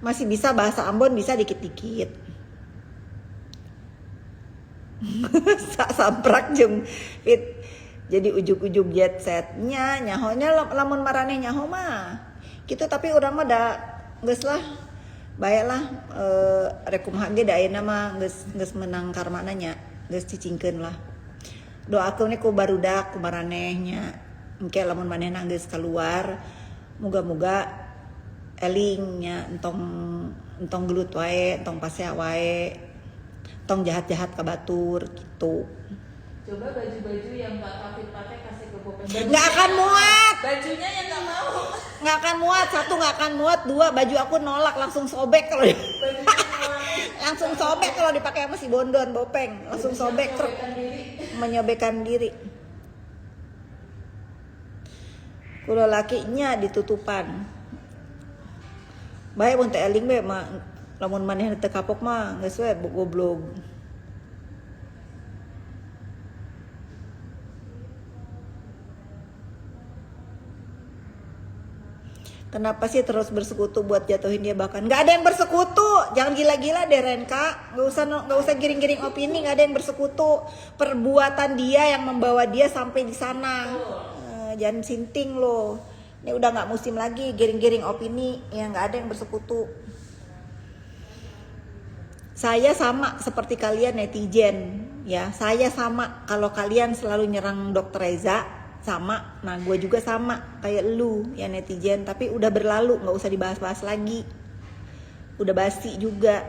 [SPEAKER 1] Masih bisa bahasa Ambon bisa dikit-dikit. Samprak jeung fit jadi ujug-ujug jet setnya nyahonya lamun maraneh nyaho mah kitu tapi urang mah da geus lah bae lah rek kumaha ge da ayeuna mah geus menang karmana nya geus cicingkeun lah. Doakeun ku barudak ku maranehnya engke lamun manehna geus kaluar muga-muga elingnya entong gelut wae entong pasea wae entong jahat-jahat ka batur gitu.
[SPEAKER 2] Coba baju-baju yang Kak Kafit pakai kasih ke Bopeng.
[SPEAKER 1] Nggak akan muat.
[SPEAKER 2] Bajunya yang nggak mau.
[SPEAKER 1] Nggak akan muat, satu nggak akan muat, dua baju aku nolak langsung sobek kalau langsung sobek kalau dipakai sama si bondon Bopeng langsung sobek truk menyobekkan diri. Kulo lakinya ditutupan. Bae mun teh eling we mah lamun maneh teu kapok mah geus we goblok. Kenapa sih terus bersekutu buat jatuhin dia bahkan? Nggak ada yang bersekutu, jangan gila-gila deh Renka. Nggak usah giring-giring opini, nggak ada yang bersekutu. Perbuatan dia yang membawa dia sampai di sana. Jangan sinting loh. Ini udah nggak musim lagi giring-giring opini, ya nggak ada yang bersekutu. Saya sama seperti kalian netizen ya, saya sama. Kalau kalian selalu nyerang Dokter Reza sama, nah gue juga sama kayak lu ya netizen. Tapi udah berlalu, nggak usah dibahas-bahas lagi, udah basi juga.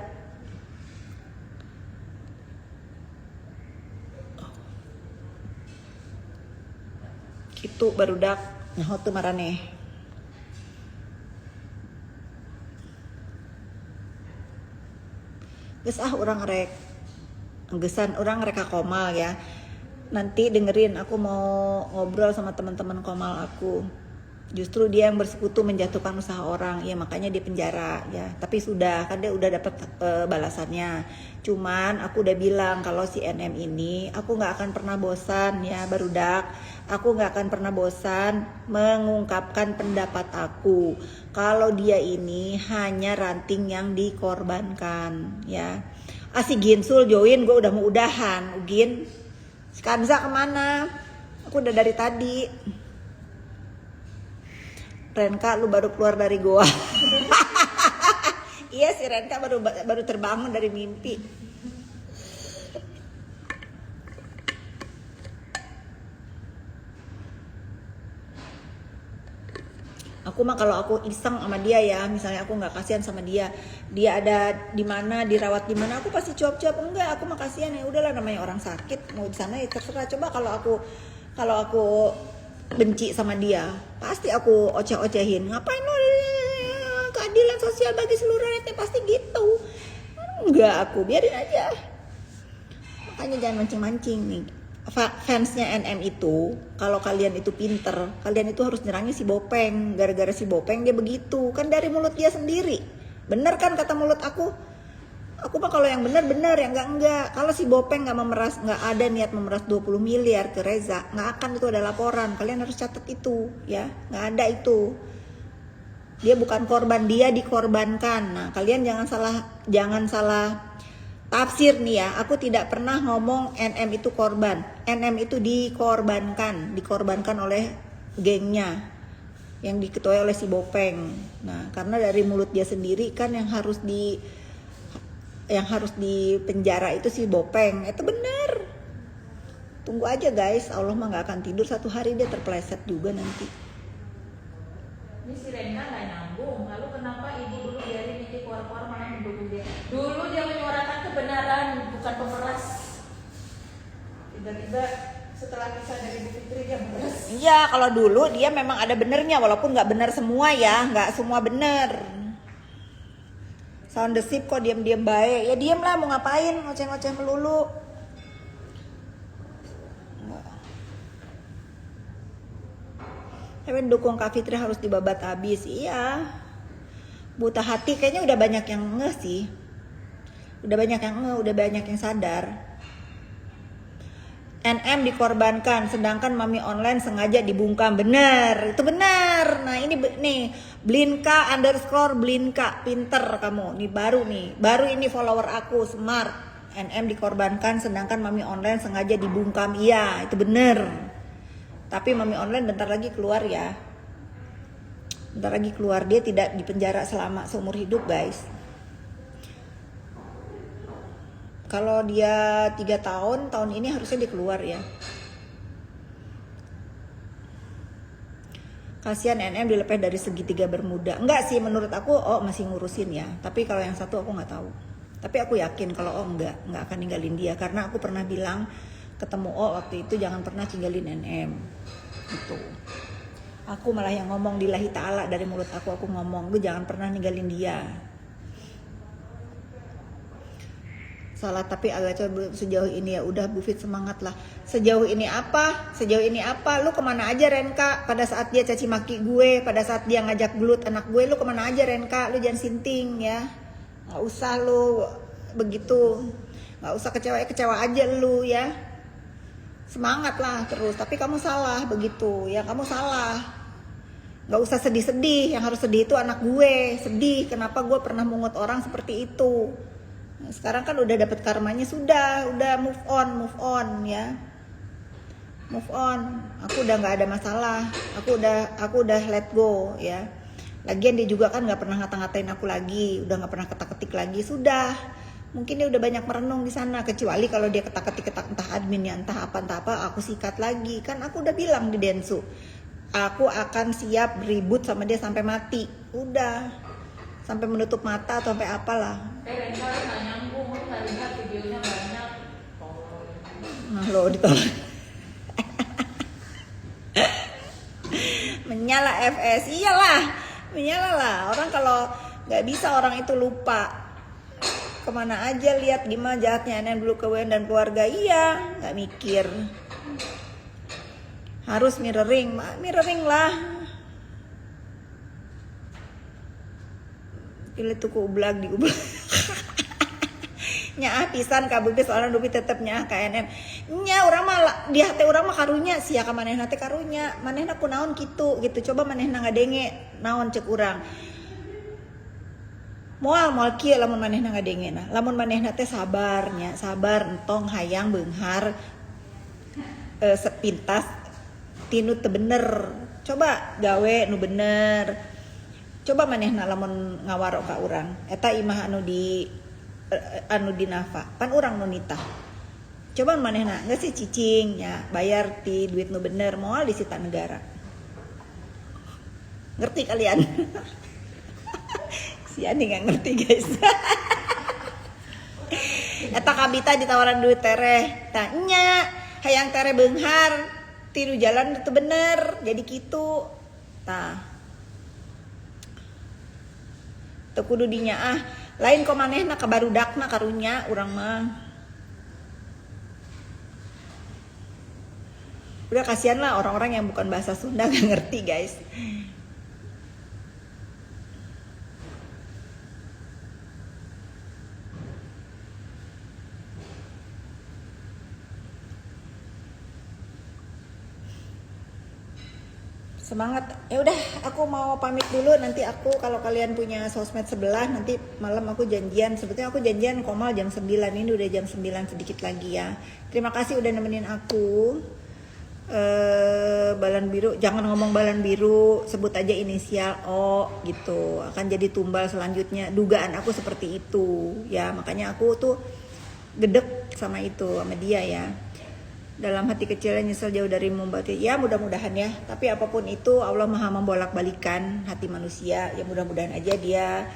[SPEAKER 1] Gitu barudak nyaho teu maraneh. Geus urang rek gesan orang reka Komal ya. Nanti dengerin, aku mau ngobrol sama teman-teman Komal aku. Justru dia yang bersekutu menjatuhkan usaha orang, ya makanya di penjara ya. Tapi sudah, kan dia udah dapat balasannya. Cuman aku udah bilang kalau si NM ini aku nggak akan pernah bosan ya barudak. Aku nggak akan pernah bosan mengungkapkan pendapat aku. Kalau dia ini hanya ranting yang dikorbankan ya. Si Ginsul join, gue udah mau udahan. Ugin, si Kanza kemana? Aku udah dari tadi. Renka, lu baru keluar dari goa. Iya si Renka baru terbangun dari mimpi. Aku mah kalau aku iseng sama dia ya, misalnya aku nggak kasihan sama dia, dia ada di mana, dirawat di mana, aku pasti cuap-cuap. Enggak, aku mah kasihan ya, udahlah namanya orang sakit, mau di sana ya terserah. Coba kalau aku benci sama dia, pasti aku oceh-ocehin. Ngapain lo keadilan sosial bagi seluruh rakyat, pasti gitu. Enggak, aku biarin aja. Makanya jangan mancing-mancing nih. Fansnya NM itu, kalau kalian itu pinter, kalian itu harus nyerangnya si Bopeng. Gara-gara si Bopeng dia begitu, kan dari mulut dia sendiri. Bener kan kata mulut aku? Aku mah kalau yang bener, yang enggak. Kalau si Bopeng nggak ada niat memeras 20 miliar ke Reza, nggak akan itu ada laporan. Kalian harus catat itu, ya, nggak ada itu. Dia bukan korban, dia dikorbankan. Nah, kalian jangan salah tafsir nih ya. Aku tidak pernah ngomong NM itu korban. NM itu dikorbankan oleh gengnya yang diketuai oleh si Bopeng. Nah, karena dari mulut dia sendiri kan yang harus di penjara itu si Bopeng. Itu benar. Tunggu aja guys, Allah mah nggak akan tidur, satu hari dia terpeleset juga nanti.
[SPEAKER 2] Ini si Renka nggak nyambung. Lalu kenapa ibu dulu biarin ini keluar-keluar malah mendukung dia? Dulu dia menyuarakan kebenaran, bukan pemeras. Tiba-tiba setelah pisah dari Bu Fitri dia memeras.
[SPEAKER 1] Iya, kalau dulu dia memang ada benernya, walaupun nggak benar semua ya, nggak semua bener. Sound the ship kok diam-diam baik. Ya diam lah, mau ngapain ngoceh-ngoceh melulu. Tapi dukung Kak Fitri harus dibabat habis. Iya. Buta hati kayaknya udah banyak yang ngeh sih. Udah banyak yang sadar. NM dikorbankan, sedangkan Mami Online sengaja dibungkam. Bener, itu benar. Nah ini nih, Blinka_Blinka, pinter kamu. Nih baru ini follower aku, smart. NM dikorbankan, sedangkan Mami Online sengaja dibungkam. Iya, itu bener. Tapi Mami Online bentar lagi keluar ya. Bentar lagi keluar, dia tidak dipenjara selama seumur hidup guys. Kalau dia 3 tahun ini harusnya dia keluar ya. Kasihan NM dilepas dari segitiga Bermuda. Enggak sih, menurut aku masih ngurusin ya. Tapi kalau yang satu aku nggak tahu. Tapi aku yakin kalau nggak akan ninggalin dia, karena aku pernah bilang ketemu waktu itu jangan pernah tinggalin NM. Gitu. Aku malah yang ngomong, lillahi ta'ala, dari mulut aku ngomong, lu jangan pernah ninggalin dia. Salah tapi agak coba sejauh ini ya udah Bu Fit, semangat lah. Sejauh ini apa? Lu kemana aja Renka? Pada saat dia caci maki gue, pada saat dia ngajak gelut anak gue, lu kemana aja Renka? Lu jangan sinting ya. Gak usah lu begitu. Gak usah kecewa aja lu ya. Semangat lah terus. Tapi kamu salah begitu ya, kamu salah. Gak usah sedih-sedih. Yang harus sedih itu anak gue. Sedih kenapa gue pernah mungut orang seperti itu. Nah, sekarang kan udah dapet karmanya, sudah move on ya. Move on. Aku udah nggak ada masalah. Aku udah let go ya. Lagian dia juga kan nggak pernah ngata-ngatain aku lagi, udah nggak pernah ketak-ketik lagi, sudah Mungkin dia udah banyak merenung di sana, kecuali kalau dia ketak-ketik entah adminnya entah apa, aku sikat lagi. Kan aku udah bilang di Densu, aku akan siap ribut sama dia sampai mati. Udah, sampai menutup mata atau sampai apalah.
[SPEAKER 2] Renka nggak nyambung, lu nggak lihat videonya banyak.
[SPEAKER 1] Nah lo ditolak. Menyala FS, iyalah, menyala lah. Orang kalau nggak bisa orang itu lupa kemana aja, lihat gimana jahatnya Enen dulu ke Wen dan keluarga. Iya, nggak mikir. Harus mirroring lah. Pilih tuku ublag di ublag. Nyaah pisan kabubis orang dupi tetep nyaah KNM. Nya urang mah di hati urang mah karunya sia ka manehna teh karunya. Manehna kunaon gitu. Coba manehna ngadenge naon ceuk urang. Moal kieu lamun manehna ngadengena. Lamun manehna teh sabarnya, sabar entong hayang beunghar sepintas tinu teu bener. Coba gawe nu bener. Coba manehna lamun ngawaro ka urang. Eta imah anu di nafa. Pan urang nu nitah. Coba manehna geus sih cicing nya, bayar ti duit nu bener moal disita negara. Ngerti kalian? Si Ani nggak ngerti guys. Eta kabita ditawaran duit tereh, tanya hayang tereh beunghar, tiru jalan itu bener, jadi gitu. Tah, teu kudu dinyaah, lain kok manehna kabarudakna karunya urang mah. Udah kasihan lah orang-orang yang bukan bahasa Sunda nggak ngerti guys. Semangat. Ya udah, aku mau pamit dulu. Nanti aku kalau kalian punya sosmed sebelah, nanti malam aku janjian. Sebetulnya aku janjian Komal jam 9. Ini udah jam 9 sedikit lagi ya. Terima kasih udah nemenin aku. Balan biru, jangan ngomong balan biru, sebut aja inisial O gitu. Akan jadi tumbal selanjutnya. Dugaan aku seperti itu ya. Makanya aku tuh gedek sama itu, sama dia ya. Dalam hati kecilnya nyesel jauh dari membati. Ya mudah-mudahan ya. Tapi apapun itu Allah maha membolak-balikan hati manusia. Ya mudah-mudahan aja dia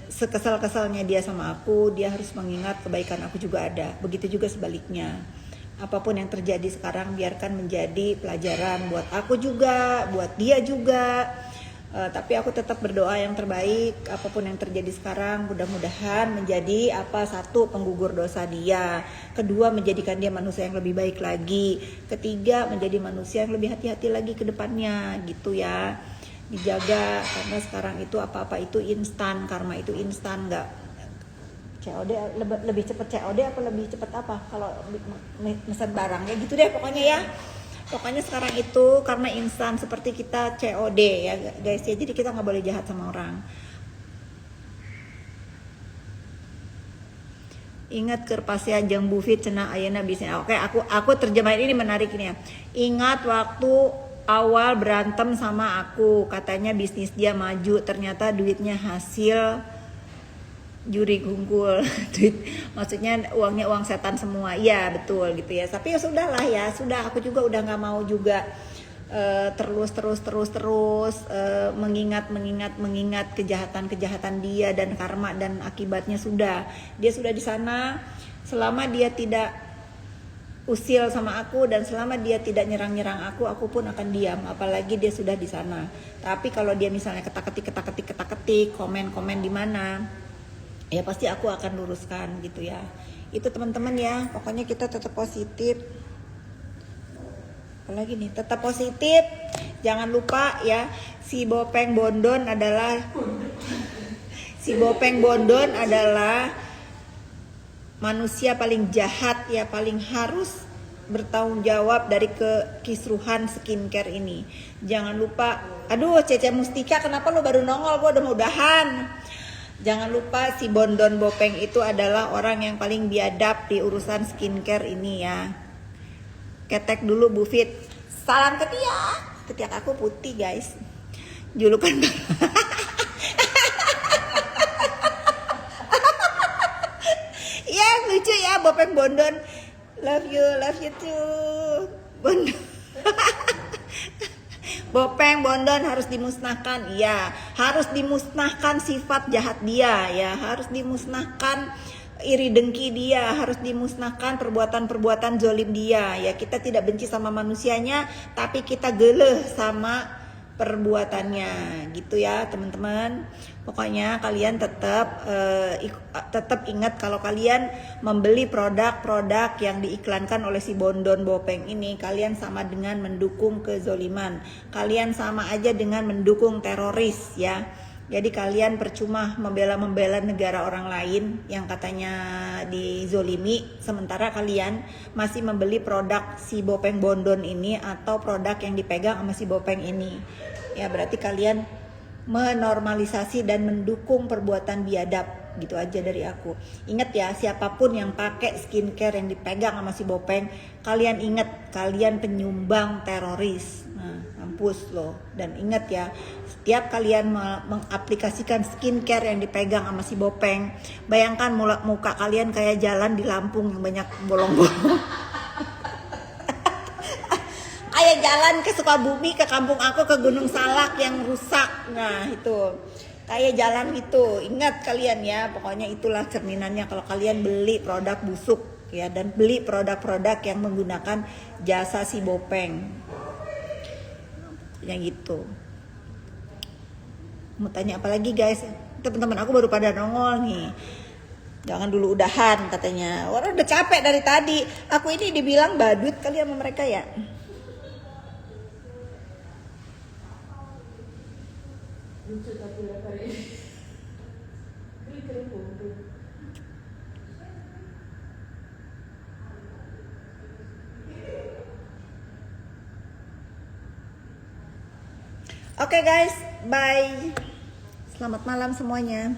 [SPEAKER 1] sekesal-kesalnya dia sama aku, dia harus mengingat kebaikan aku juga ada. Begitu juga sebaliknya. Apapun yang terjadi sekarang biarkan menjadi pelajaran buat aku juga, buat dia juga. Tapi aku tetap berdoa yang terbaik. Apapun yang terjadi sekarang mudah-mudahan menjadi satu, penggugur dosa dia. Kedua, menjadikan dia manusia yang lebih baik lagi. Ketiga, menjadi manusia yang lebih hati-hati lagi ke depannya gitu ya. Dijaga, karena sekarang itu apa-apa itu instan. Karma itu instan, nggak COD. Lebih cepat COD apa lebih cepat apa kalau mesen barang ya gitu deh pokoknya ya. Pokoknya sekarang itu karena instan seperti kita COD ya guys ya. Jadi kita nggak boleh jahat sama orang. Ingat kerpasia jeung bufit cenah ayeuna bisnis. Oke, aku terjemahin ini menarik ini ya. Ingat waktu awal berantem sama aku, katanya bisnis dia maju, ternyata duitnya hasil juri gungkul. Duit maksudnya uangnya uang setan semua. Iya betul gitu ya. Tapi ya sudahlah ya, sudah aku juga udah nggak mau juga terus mengingat kejahatan dia dan karma dan akibatnya. Dia sudah di sana. Selama dia tidak usil sama aku dan selama dia tidak nyerang aku pun akan diam, apalagi dia sudah di sana. Tapi kalau dia misalnya ketak-ketik komen di mana, ya pasti aku akan luruskan gitu ya. Itu teman-teman ya, pokoknya kita tetap positif. Apalagi nih, tetap positif. Jangan lupa ya, si Bopeng Bondon adalah manusia paling jahat ya, paling harus bertanggung jawab dari kekisruhan skincare ini. Jangan lupa, aduh Cece Mustika kenapa lu baru nongol, gua udah mau udahan. Jangan lupa si Bondon Bopeng itu adalah orang yang paling biadab di urusan skincare ini ya. Ketek dulu Bu Fit. Salam ketiak. Ketiak aku putih guys. Julukan Bondon. Love you too. Bondon. Bopeng, Bondon harus dimusnahkan. Iya, harus dimusnahkan sifat jahat dia ya, harus dimusnahkan iri dengki dia, harus dimusnahkan perbuatan-perbuatan zolim dia ya. Kita tidak benci sama manusianya, tapi kita geleh sama perbuatannya gitu ya teman-teman. Pokoknya kalian tetap ingat kalau kalian membeli produk-produk yang diiklankan oleh si Bondon Bopeng ini, kalian sama dengan mendukung kezoliman, kalian sama aja dengan mendukung teroris ya. Jadi kalian percuma membela negara orang lain yang katanya dizolimi, sementara kalian masih membeli produk si Bopeng Bondon ini atau produk yang dipegang sama si Bopeng ini. Ya berarti kalian menormalisasi dan mendukung perbuatan biadab, gitu aja dari aku. Ingat ya, siapapun yang pakai skincare yang dipegang sama si Bopeng, kalian ingat kalian penyumbang teroris. Nah, mampus loh. Dan ingat ya, setiap kalian mengaplikasikan skincare yang dipegang sama si Bopeng, bayangkan muka kalian kayak jalan di Lampung yang banyak bolong-bolong. Kayak jalan ke Sukabumi, ke kampung aku, ke Gunung Salak yang rusak. Nah itu kayak jalan itu. Ingat kalian ya, pokoknya itulah cerminannya kalau kalian beli produk busuk ya, dan beli produk-produk yang menggunakan jasa si Bopeng. Yang gitu. Mau tanya apa lagi guys? Teman-teman aku baru pada nongol nih. Jangan dulu udahan katanya. Orang udah capek dari tadi. Aku ini dibilang badut kali sama mereka ya.
[SPEAKER 2] Lucu tapi hari ini. Keren Bondon.
[SPEAKER 1] Oke guys, bye. Selamat malam semuanya.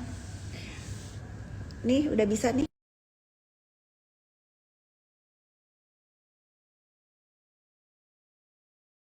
[SPEAKER 1] Nih udah bisa nih.